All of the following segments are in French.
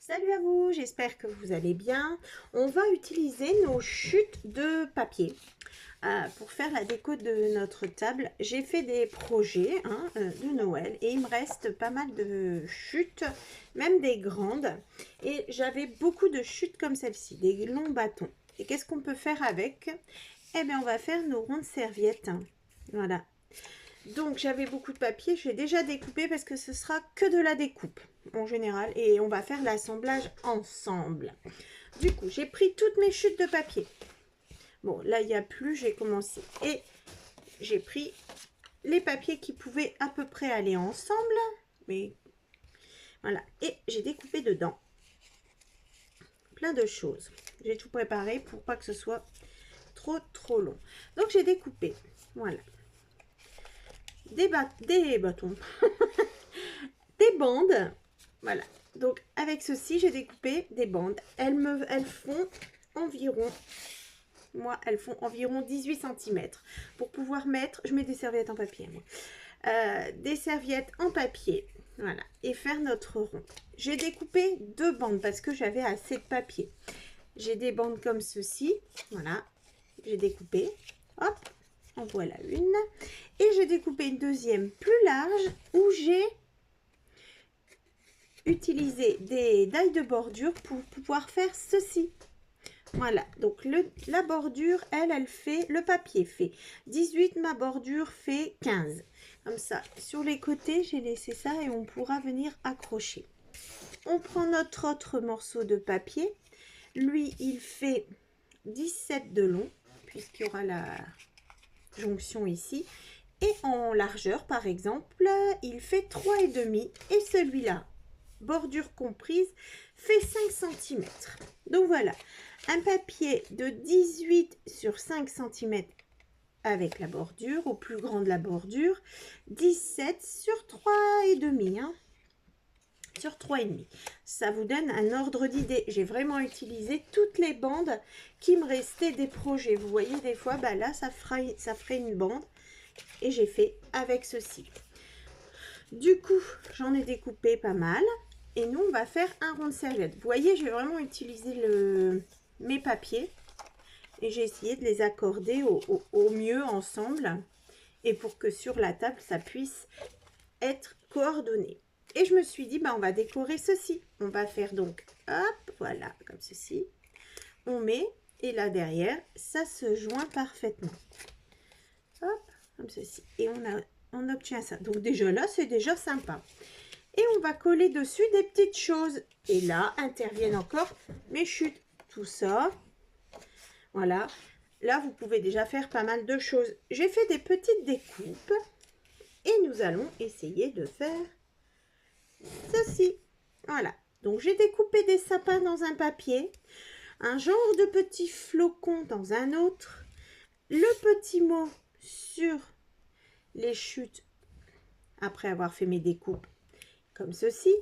Salut à vous, j'espère que vous allez bien. On va utiliser nos chutes de papier pour faire la déco de notre table. J'ai fait des projets de Noël et il me reste pas mal de chutes, même des grandes. Et j'avais beaucoup de chutes comme celle-ci, des longs bâtons. Et qu'est-ce qu'on peut faire avec? Eh bien, on va faire nos rondes serviettes. Voilà. Donc j'avais beaucoup de papier, je vais déjà découper parce que ce sera que de la découpe en général et on va faire l'assemblage ensemble. Du coup, j'ai pris toutes mes chutes de papier. Bon, là il n'y a plus, j'ai commencé et j'ai pris les papiers qui pouvaient à peu près aller ensemble, mais voilà, et j'ai découpé dedans plein de choses. J'ai tout préparé pour pas que ce soit trop long. Donc j'ai découpé, voilà, des bâtons, des bandes. Voilà, donc avec ceci j'ai découpé des bandes. Elles font environ, elles font environ 18 cm. Pour pouvoir mettre, je mets des serviettes en papier moi, des serviettes en papier, voilà, et faire notre rond. J'ai découpé deux bandes parce que j'avais assez de papier. J'ai des bandes comme ceci, voilà, j'ai découpé, hop, en voilà une, et j'ai découpé une deuxième plus large où j'ai utilisé des dailles de bordure pour pouvoir faire ceci. Voilà, donc la bordure, elle fait, le papier fait 18, ma bordure fait 15. Comme ça, sur les côtés, j'ai laissé ça et on pourra venir accrocher. On prend notre autre morceau de papier. Lui, il fait 17 de long, puisqu'il y aura la jonction ici. Et en largeur, par exemple, il fait 3,5. Et celui-là, bordure comprise, fait 5 cm. Donc voilà, un papier de 18 sur 5 cm avec la bordure, au plus grand de la bordure, 17 sur 3,5, sur 3,5. Ça vous donne un ordre d'idée. J'ai vraiment utilisé toutes les bandes qui me restaient des projets. Vous voyez, des fois, bah là, ça ferait une bande. Et j'ai fait avec ceci. Du coup, j'en ai découpé pas mal. Et nous, on va faire un rond de serviette. Vous voyez, j'ai vraiment utilisé mes papiers. Et j'ai essayé de les accorder au mieux ensemble. Et pour que sur la table, ça puisse être coordonné. Et je me suis dit, bah, on va décorer ceci. On va faire donc, hop, voilà, comme ceci. On met, et là derrière, ça se joint parfaitement. Hop, comme ceci. Et on obtient ça. Donc déjà là, c'est déjà sympa. Et on va coller dessus des petites choses. Et là, interviennent encore mes chutes. Tout ça, voilà. Là, vous pouvez déjà faire pas mal de choses. J'ai fait des petites découpes. Et nous allons essayer de faire ceci. Voilà. Donc, j'ai découpé des sapins dans un papier. Un genre de petit flocon dans un autre. Le petit mot sur les chutes après avoir fait mes découpes comme ceci.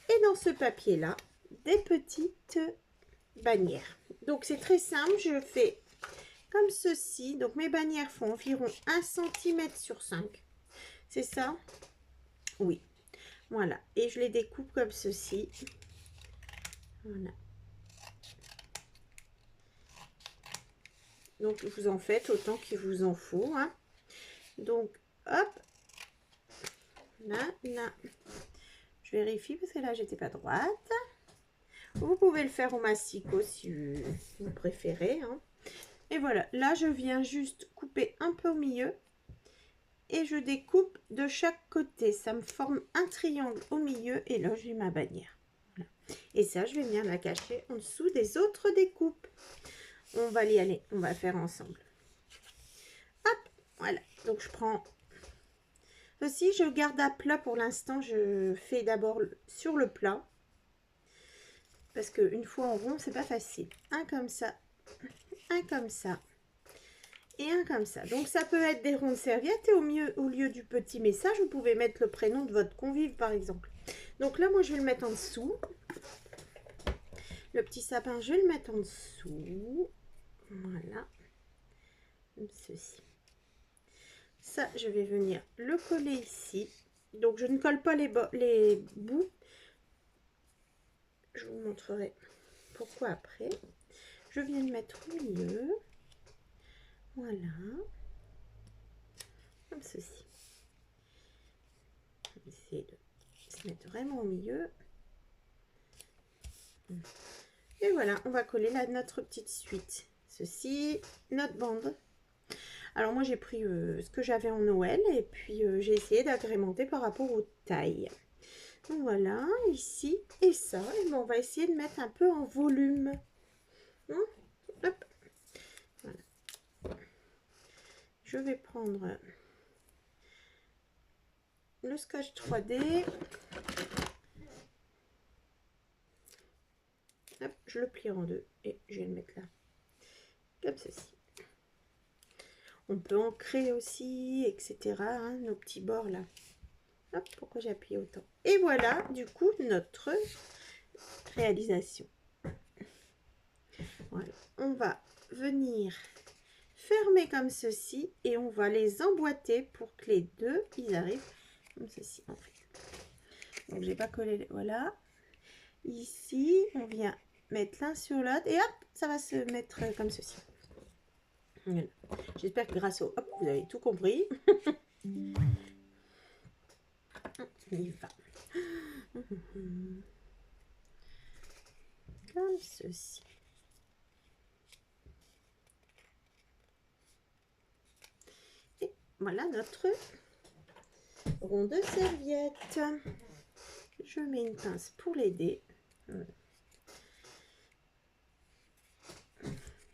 Et dans ce papier là, des petites bannières. Donc c'est très simple, je fais comme ceci. Donc mes bannières font environ 1 cm sur 5. C'est ça? Oui. Voilà. Et je les découpe comme ceci. Voilà. Donc vous en faites autant qu'il vous en faut. Hein. Donc hop. Là, là. Je vérifie parce que là j'étais pas droite. Vous pouvez le faire au massicot si vous préférez. Hein. Et voilà, là je viens juste couper un peu au milieu. Et je découpe de chaque côté. Ça me forme un triangle au milieu. Et là j'ai ma bannière. Voilà. Et ça, je vais venir la cacher en dessous des autres découpes. On va y aller. On va faire ensemble. Hop, voilà. Donc je prends... Ceci, je garde à plat pour l'instant. Je fais d'abord sur le plat. Parce qu'une fois en rond, c'est pas facile. Un comme ça. Un comme ça. Et un comme ça. Donc ça peut être des ronds de serviette et au lieu du petit message, vous pouvez mettre le prénom de votre convive par exemple. Donc là, moi je vais le mettre en dessous. Le petit sapin, je vais le mettre en dessous. Voilà. Comme ceci. Ça, je vais venir le coller ici. Donc je ne colle pas les bouts. je vous montrerai pourquoi après. Je viens de mettre au milieu. Voilà. Comme ceci. On va essayer de se mettre vraiment au milieu. Et voilà, on va coller là notre petite suite. Ceci, notre bande. Alors moi j'ai pris ce que j'avais en Noël et puis j'ai essayé d'agrémenter par rapport aux tailles. Donc voilà, ici et ça. Et bon, on va essayer de mettre un peu en volume. Hop. Voilà. Je vais prendre le scotch 3D. Hop, je le plie en deux et je vais le mettre là. Comme ceci. On peut ancrer aussi, etc. Hein, nos petits bords là. Hop, pourquoi j'ai appuyé autant? Et voilà, du coup, notre réalisation. Voilà. On va venir fermer comme ceci et on va les emboîter pour que les deux, ils arrivent comme ceci en fait. Donc, j'ai pas collé, voilà. Ici, on vient mettre l'un sur l'autre et hop, ça va se mettre comme ceci. Voilà. J'espère que grâce au hop, vous avez tout compris. On y va. Comme ceci. Et voilà notre rond de serviette. Je mets une pince pour l'aider.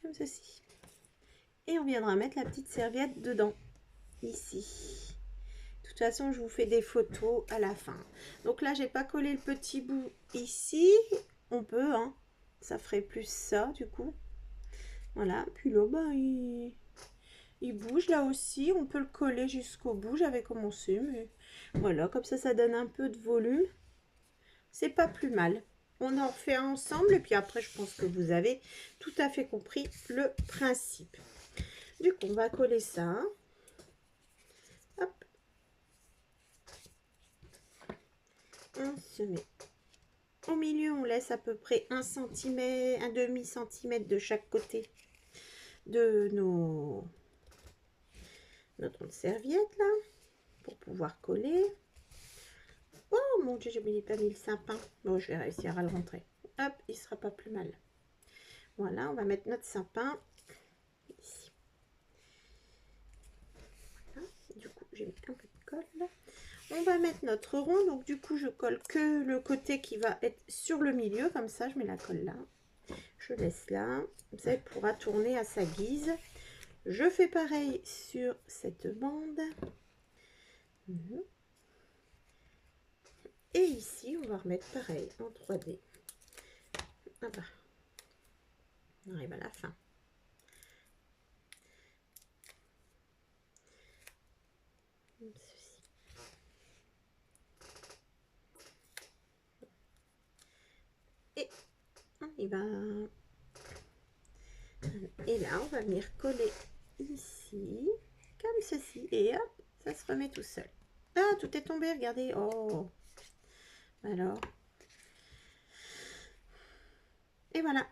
Comme ceci. Et on viendra mettre la petite serviette dedans. Ici. De toute façon, je vous fais des photos à la fin. Donc là, j'ai pas collé le petit bout ici. On peut, hein. Ça ferait plus ça, du coup. Voilà. Puis là, bah, il bouge là aussi. On peut le coller jusqu'au bout. J'avais commencé, mais voilà. Comme ça donne un peu de volume. C'est pas plus mal. On en fait ensemble. Et puis après, je pense que vous avez tout à fait compris le principe. Du coup, on va coller ça. Hop. On se met au milieu, on laisse à peu près 1 cm, un demi-centimètre de chaque côté de notre serviette là, pour pouvoir coller. Oh mon dieu, j'ai pas mis le sapin. Bon, je vais réussir à le rentrer. Hop, il sera pas plus mal. Voilà, on va mettre notre sapin ici. Voilà. Du coup, j'ai mis un peu de colle là. On va mettre notre rond, donc du coup je colle que le côté qui va être sur le milieu, comme ça je mets la colle là, je laisse là, comme ça il pourra tourner à sa guise. Je fais pareil sur cette bande. Et ici on va remettre pareil en 3D. Ah bah, on arrive à la fin. Et on y va. Et là, on va venir coller ici, comme ceci. Et hop, ça se remet tout seul. Ah, tout est tombé, regardez. Oh, alors. Et voilà.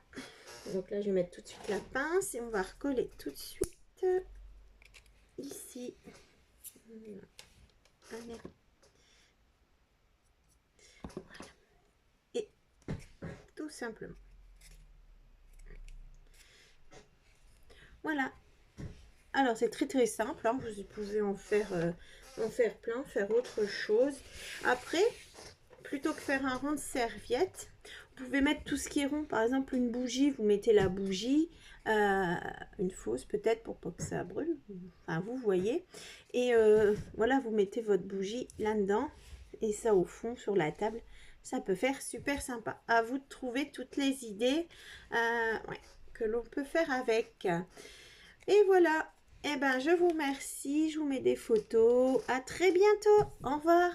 Donc là, je vais mettre tout de suite la pince et on va recoller tout de suite ici. Allez. Voilà. Et tout simplement. Voilà. Alors, c'est très très simple. Hein. Vous pouvez en faire plein, faire autre chose. Après, plutôt que faire un rond de serviette, vous pouvez mettre tout ce qui est rond. Par exemple, une bougie, vous mettez la bougie, une fausse peut-être pour pas que ça brûle. Enfin, vous voyez. Et voilà, vous mettez votre bougie là-dedans. Et ça au fond sur la table. Ça peut faire super sympa. À vous de trouver toutes les idées ouais, que l'on peut faire avec. Et voilà. Eh ben, je vous remercie. Je vous mets des photos. À très bientôt. Au revoir.